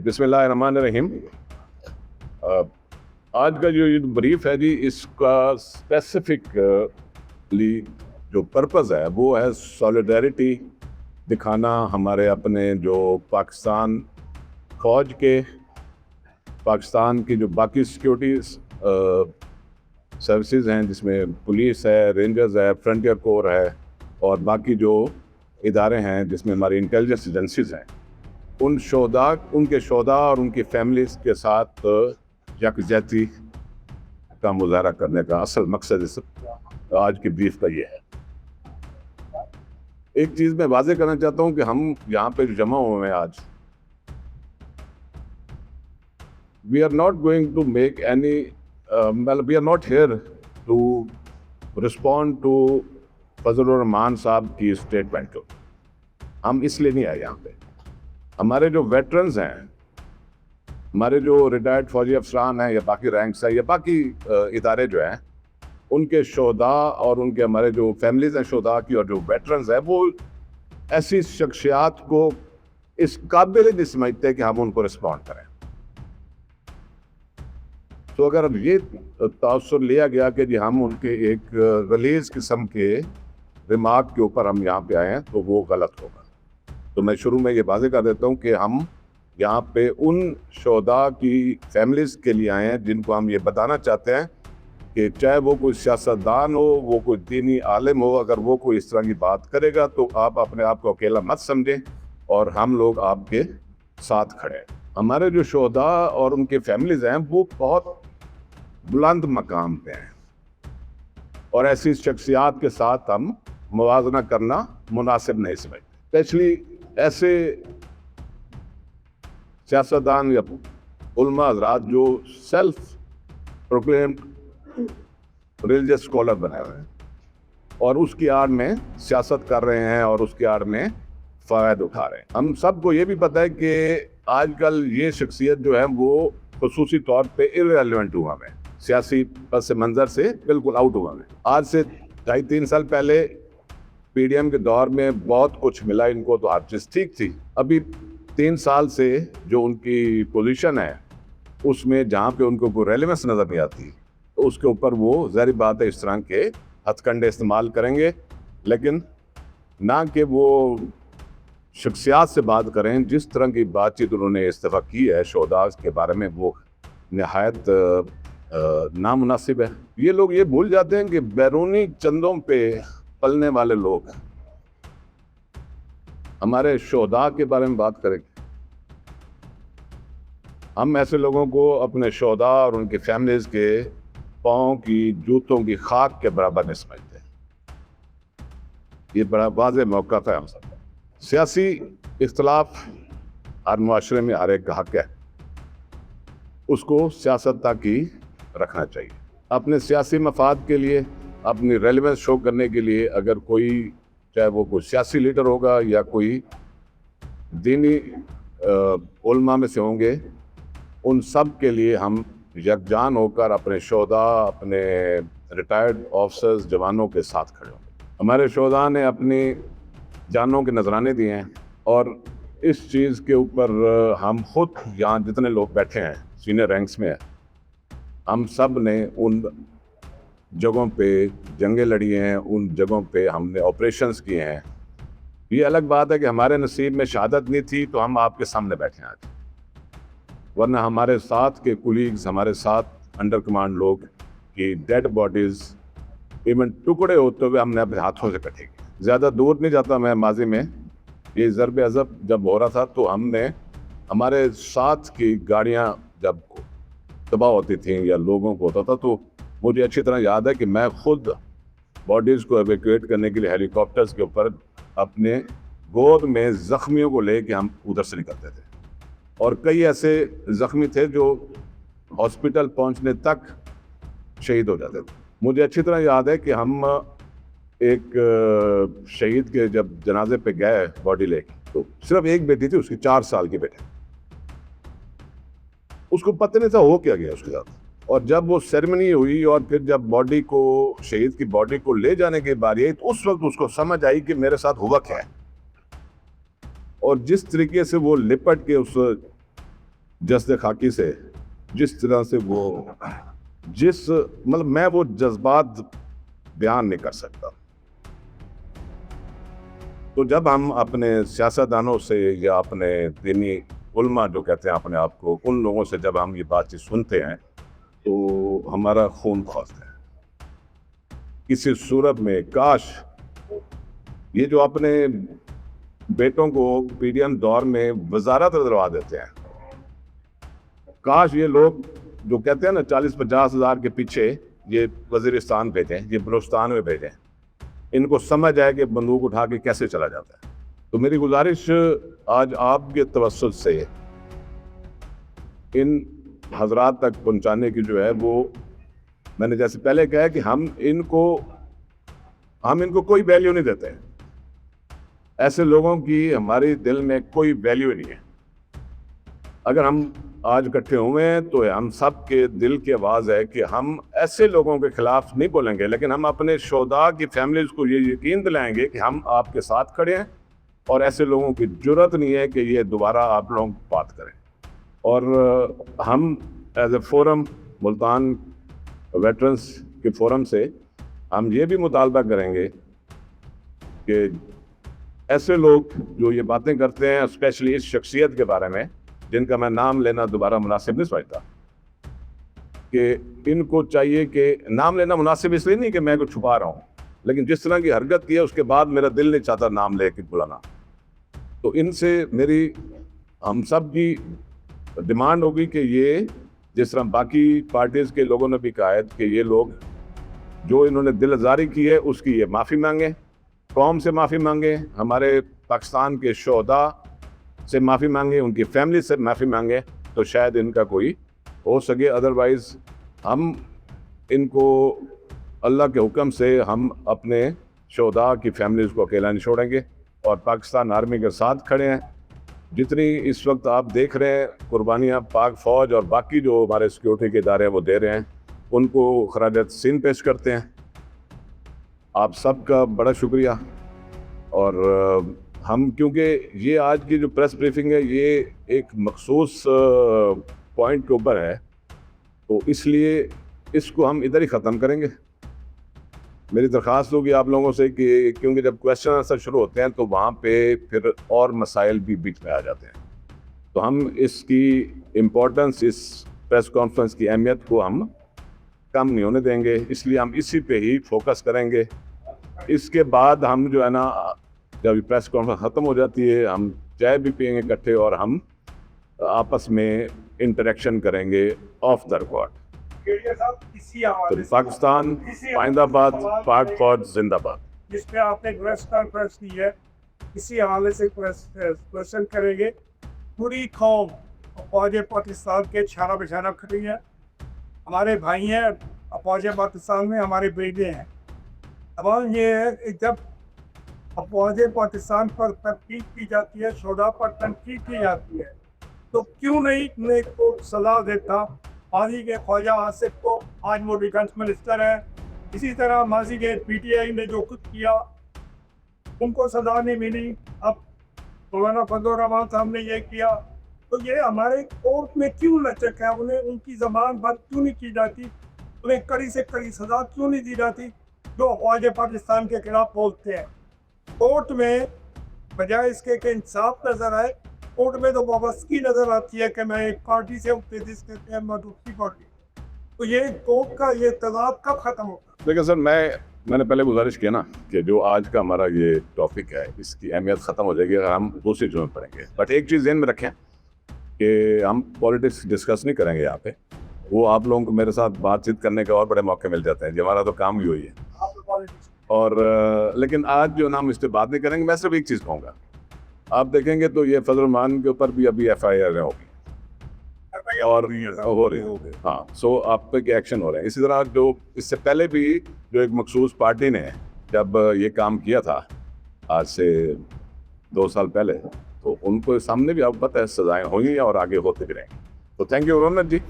बिस्मिल्लाहिर्रहमानिर्रहीम। आज का जो ये ब्रीफ है जी, इसका स्पेसिफिकली जो पर्पस है वो है सॉलिडारिटी दिखाना हमारे अपने जो पाकिस्तान फौज के, पाकिस्तान की जो बाकी सिक्योरिटी सर्विसेज हैं जिसमें पुलिस है, रेंजर्स है, फ्रंटियर कोर है और बाकी जो इदारे हैं जिसमें हमारी इंटेलिजेंस एजेंसीज हैं, उन शोधा, उनके शोधा और उनकी फैमिलीज के साथ यकजहती का मुजाहरा करने का असल मकसद इस आज की ब्रीफ का ये है। एक चीज़ मैं वाजे करना चाहता हूँ कि हम यहाँ पे जमा हुए हैं आज, we are not going to make any, we are not here to respond to Fazlur Rahman साहब की स्टेटमेंट को। हम इसलिए नहीं आए यहाँ पे। हमारे जो वेटरन्स हैं, हमारे जो रिटायर्ड फौजी अफसरान हैं या बाकी रैंक्स हैं या बाकी इदारे जो हैं, उनके शोधा और उनके हमारे जो फैमिलीज हैं शोधा की और जो वेटरन्स हैं, वो ऐसी शख्सियात को इस काबिल नहीं समझते कि हम उनको रिस्पॉन्ड करें। तो अगर ये तासुर लिया गया कि जी हम उनके एक गलीज किस्म के रिमार्क के ऊपर हम यहाँ पे आए हैं, तो वो गलत होगा। तो मैं शुरू में ये वाज़ेह कर देता हूँ कि हम यहाँ पे उन शोधा की फैमिलीज़ के लिए आए हैं जिनको हम ये बताना चाहते हैं कि चाहे वो कोई सियासतदान हो, वो कोई दीनी आलिम हो, अगर वो कोई इस तरह की बात करेगा तो आप अपने आप को अकेला मत समझें और हम लोग आपके साथ खड़े हैं। हमारे जो शोधा और उनके फैमिलीज़ हैं वो बहुत बुलंद मकाम पे हैं और ऐसी शख्सियात के साथ हम मुवाजना करना मुनासिब नहीं समझते। स्पेशली ऐसे सियासतदान या उलमा हज़रात जो सेल्फ प्रोक्लेम्ड रिलीजियस स्कॉलर बने हुए हैं और उसकी आड़ में सियासत कर रहे हैं और उसकी आड़ में फ़ायदा उठा रहे हैं। हम सबको ये भी पता है कि आजकल ये शख्सियत जो है वो खुसूसी तौर पे इर्रेलेवेंट हुआ है, सियासी पस मंज़र से बिल्कुल आउट हुआ है। आज से 2.5-3 साल पहले पीडीएम के दौर में बहुत कुछ मिला इनको, तो हर चीज़ ठीक थी। अभी 3 साल से जो उनकी पोजीशन है उसमें जहाँ पे उनको कोई रेलेवेंस नज़र नहीं आती, तो उसके ऊपर वो ज़ाहिर बात है इस तरह के हथकंडे इस्तेमाल करेंगे, लेकिन ना कि वो शख्सियात से बात करें। जिस तरह की बातचीत उन्होंने इस्तीफ़ा की है शोधा के बारे में, वो नहायत नामुनासिब है। ये लोग ये भूल जाते हैं कि बैरूनी चंदों पे पलने वाले लोग हैं। हमारे शोधा के बारे में बात करेंगे, हम ऐसे लोगों को अपने शोधा और उनके फैमिलीज के पाँव की जूतों की खाक के बराबर नहीं समझते। ये बड़ा वाज़ेह मौक़िफ़ है हम सब। सियासी इख्तलाफ हर मुआशरे में हर एक का हक है, उसको सियासत तक ही रखना चाहिए। अपने सियासी मफाद के लिए, अपनी रेलेवेंस शो करने के लिए, अगर कोई, चाहे वो कोई सियासी लीडर होगा या कोई दीनी उलमा में से होंगे, उन सब के लिए हम यकजान होकर अपने शोधा, अपने रिटायर्ड ऑफिसर्स, जवानों के साथ खड़े होंगे। हमारे शोधा ने अपनी जानों के नजराने दिए हैं और इस चीज़ के ऊपर हम खुद यहाँ जितने लोग बैठे हैं सीनियर रैंक्स में, हम सब ने उन जगहों पे जंगें लड़ी हैं, उन जगहों पे हमने ऑपरेशंस किए हैं। ये अलग बात है कि हमारे नसीब में शहादत नहीं थी तो हम आपके सामने बैठे हैं आज, वरना हमारे साथ के कुलीग्स, हमारे साथ अंडर कमांड लोग की डेड बॉडीज़ इवन टुकड़े होते हुए हमने अपने हाथों से कटे। ज़्यादा दूर नहीं जाता मैं, माजी में ये ज़रब अज़ब जब हो रहा था तो हमने हमारे साथ की गाड़ियाँ जब तबाह होती थी या लोगों को होता था, तो मुझे अच्छी तरह याद है कि मैं खुद बॉडीज़ को एवैक्यूएट करने के लिए हेलीकॉप्टर्स के ऊपर अपने गोद में ज़ख्मियों को लेके हम उधर से निकलते थे और कई ऐसे ज़ख्मी थे जो हॉस्पिटल पहुंचने तक शहीद हो जाते थे। मुझे अच्छी तरह याद है कि हम एक शहीद के जब जनाजे पे गए बॉडी लेके, तो सिर्फ एक बेटी थी, उसकी 4 साल की बेटी, उसको पता नहीं था हो क्या गया उसके साथ। और जब वो सेरेमनी हुई और फिर जब बॉडी को, शहीद की बॉडी को ले जाने की बारी आई, तो उस वक्त उसको समझ आई कि मेरे साथ हुआ क्या है। और जिस तरीके से वो लिपट के उस जस्द खाकी से जिस तरह से वो मतलब मैं वो जज्बात बयान नहीं कर सकता। तो जब हम अपने सियासतदानों से या अपने दीनी उलमा जो कहते हैं अपने आप को, उन लोगों से जब हम ये बातचीत सुनते हैं तो हमारा खून खौलता है। किसी सूरत में काश ये जो अपने बेटों को पीडीएम दौर में वजारत दिलवा देते हैं, काश ये लोग जो कहते हैं ना 40-50 हज़ार के पीछे ये वजीरिस्तान भेजें, ये बलूचिस्तान में भेजें, इनको समझ आए कि बंदूक उठा के कैसे चला जाता है। तो मेरी गुजारिश आज आपके तवज्जुह से इन हजरात तक पहुंचाने की जो है वो, मैंने जैसे पहले कहा कि हम इनको कोई वैल्यू नहीं देते। ऐसे लोगों की हमारे दिल में कोई वैल्यू नहीं है। अगर हम आज इकट्ठे हुए हैं तो हम सब के दिल की आवाज़ है कि हम ऐसे लोगों के खिलाफ नहीं बोलेंगे, लेकिन हम अपने शोधा की फैमिलीज को ये यकीन दिलाएंगे कि हम आपके साथ खड़े हैं और ऐसे लोगों की जुर्रत नहीं है कि ये दोबारा आप लोगों की बात करें। और हम as a forum, Multan veterans के फोरम से हम ये भी मुतालबा करेंगे कि ऐसे लोग जो ये बातें करते हैं, स्पेशली इस शख्सियत के बारे में जिनका मैं नाम लेना दोबारा मुनासिब नहीं समझता, कि इनको चाहिए कि नाम लेना मुनासिब इसलिए नहीं कि मैं कुछ छुपा रहा हूँ, लेकिन जिस तरह की हरकत की है उसके बाद मेरा दिल नहीं चाहता नाम लेके बुलाना। तो इनसे मेरी हम सब की डिमांड होगी कि ये जिस तरह बाकी पार्टीज़ के लोगों ने भी कहा है कि ये लोग जो इन्होंने दिल आज़ारी की है उसकी ये माफ़ी मांगे, कौम से माफ़ी मांगे, हमारे पाकिस्तान के शोहदा से माफ़ी मांगे, उनकी फैमिली से माफ़ी मांगे, तो शायद इनका कोई हो सके। अदरवाइज़ हम इनको अल्लाह के हुक्म से हम अपने शोहदा की फैमिलीज़ को अकेला नहीं छोड़ेंगे और पाकिस्तान आर्मी के साथ खड़े हैं। जितनी इस वक्त आप देख रहे हैं कुर्बानियाँ पाक फ़ौज और बाकी जो हमारे सिक्योरिटी के इदारे हैं वो दे रहे हैं, उनको खराज तहसीन पेश करते हैं। आप सबका बड़ा शुक्रिया। और हम क्योंकि ये आज की जो प्रेस ब्रीफिंग है ये एक मखसूस पॉइंट के ऊपर है, तो इसलिए इसको हम इधर ही ख़त्म करेंगे। मेरी दरख्वास्त होगी आप लोगों से कि क्योंकि जब क्वेश्चन आंसर शुरू होते हैं तो वहाँ पे फिर और मसाइल भी बीच में आ जाते हैं, तो हम इसकी इम्पोर्टेंस, इस प्रेस कॉन्फ्रेंस की अहमियत को हम कम नहीं होने देंगे, इसलिए हम इसी पे ही फोकस करेंगे। इसके बाद हम जो है ना, जब प्रेस कॉन्फ्रेंस ख़त्म हो जाती है हम चाय भी पियेंगे इकट्ठे और हम आपस में इंटरेक्शन करेंगे ऑफ द रिकॉर्ड। तो पाकिस्तान पाइंदाबाद, पाक फौज जिंदाबाद। जिसपे आपने प्रेस कॉन्फ्रेंस की है, इसी हवाले से क्वेश्चन करेंगे। पूरी कौम फौज पाकिस्तान के छाना बिछाना खड़ी है, हमारे भाई हैं फौज पाकिस्तान में, हमारे बेटे हैं। अब ये है कि जब फौज पाकिस्तान पर तनकीद की जाती है, शोधा पर तनकीद की जाती है, तो क्यों नहीं उन्हें को सलाह देता माजी के ख्वाजा आसिफ को, आज वो डिफेंस मिनिस्टर है। इसी तरह माजी के पीटीआई ने जो कुछ किया उनको सजा नहीं मिली, अब मौलाना फजल रहमान साहब ने ये किया, तो ये हमारे कोर्ट में क्यों लचक है? उन्हें उनकी ज़बान बंद क्यों नहीं की जाती? उन्हें कड़ी से कड़ी सजा क्यों नहीं दी जाती जो फौज पाकिस्तान के खिलाफ बोलते हैं? कोर्ट में बजाय इसके कि इंसाफ नजर आए, कोर्ट में तो वाबस्तगी नजर आती है कि मैं एक पार्टी से उत्तेजित करते हैं, मैं दूसरी पार्टी। तो ये कोर्ट का ये तनाव कब खत्म होगा? देखिए सर, मैंने पहले गुजारिश किया ना कि जो आज का हमारा ये टॉपिक है इसकी अहमियत ख़त्म हो जाएगी अगर हम दूसरी चीज़ों में पढ़ेंगे। बट एक चीज़ ध्यान में रखें कि हम पॉलिटिक्स डिस्कस नहीं करेंगे यहाँ पे। वो आप लोगों को मेरे साथ बातचीत करने के और बड़े मौके मिल जाते हैं, जी हमारा तो काम ही वही है। और लेकिन आज जो नाम इस पर बात नहीं करेंगे। मैं सिर्फ एक चीज़ कहूँगा, आप देखेंगे तो ये फजल रहमान के ऊपर भी अभी FIR होगी और हो रही होगी। हाँ, सो आप पे क्या एक्शन हो रहे हैं। इसी तरह जो इससे पहले भी जो एक मखसूस पार्टी ने जब ये काम किया था आज से 2 साल पहले, तो उनको सामने भी आप पता है सजाएं हुई और आगे होते भी रहेंगे। तो थैंक यू रोनक जी।